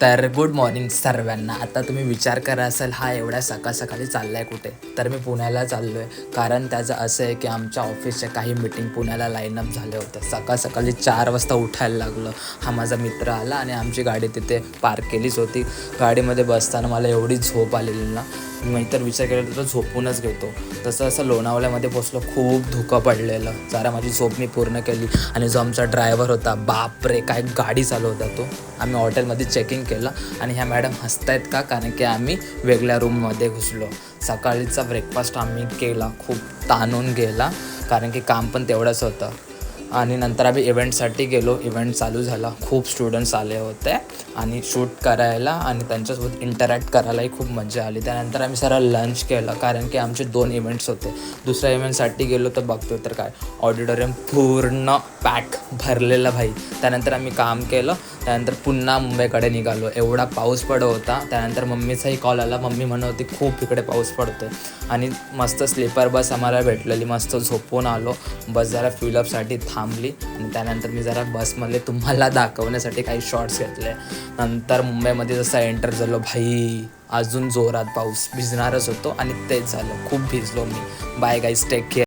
तर good morning सर्वांना. आता तुम्ही विचार करा असाल हा एवढ्या सकाळ सकाळी चालला आहे कुठे. तर मी पुण्याला चाललो आहे, कारण त्याचं असं आहे की आमच्या ऑफिसच्या काही मीटिंग पुण्याला लाईनअप झाल्या होत्या. सकाळ सकाळी 4 वाजता उठायला लागलं. हा माझा मित्र आला आणि आमची गाडी तिथे पार्क केलीच होती. गाडीमध्ये बसताना मला एवढी झोप आलेली ना, मी तर विचार केला तर झोपूनच घेतो. तसं असं लोणावळ्यामध्ये पोचलो, खूप धुकं पडलेलं. जरा माझी झोप मी पूर्ण केली आणि जो आमचा ड्रायव्हर होता, बापरे काय गाडी चालवता तो. आम्ही हॉटेलमध्ये चेकिंग केलं आणि ह्या मॅडम हसतायत का, कारण की आम्ही वेगळ्या रूममध्ये घुसलो. सकाळीचा ब्रेकफास्ट आम्ही केला, खूप ताणून गेला, कारण की काम पण तेवढंच होतं. आणि नंतर आम्ही इव्हेंटसाठी गेलो. इव्हेंट चालू झाला, खूप स्टुडंट्स आले होते आणि शूट करायला आणि त्यांच्यासोबत इंटरॅक्ट करायलाही खूप मजा आली. त्यानंतर आम्ही सरळ लंच केलं, कारण की आमचे 2 इव्हेंट्स होते. दुसऱ्या इव्हेंटसाठी गेलो तर बघतो तर काय, ऑडिटोरियम पूर्ण पॅक भरलेलं भाई. त्यानंतर आम्ही काम केलं. त्यानंतर पुन्हा मुंबईकडे निघालो. एवढा पाऊस पडत होता. त्यानंतर मम्मीचाही कॉल आला. मम्मी म्हणत होती खूप इकडे पाऊस पडतो आणि मस्त स्लीपर बस आम्हाला भेटलेली. मस्त झोपून आलो. बस जरा फिलअपसाठी थांबली आणि त्यानंतर मी जरा बसमधले तुम्हाला दाखवण्यासाठी काही शॉर्ट्स घेतले. नंतर मुंबईमध्ये जसं एंटर झालो भाई, अजून जोरात पाऊस. भिजणारच होतो आणि तेच झालं, खूप भिजलो मी. Bye guys, take care.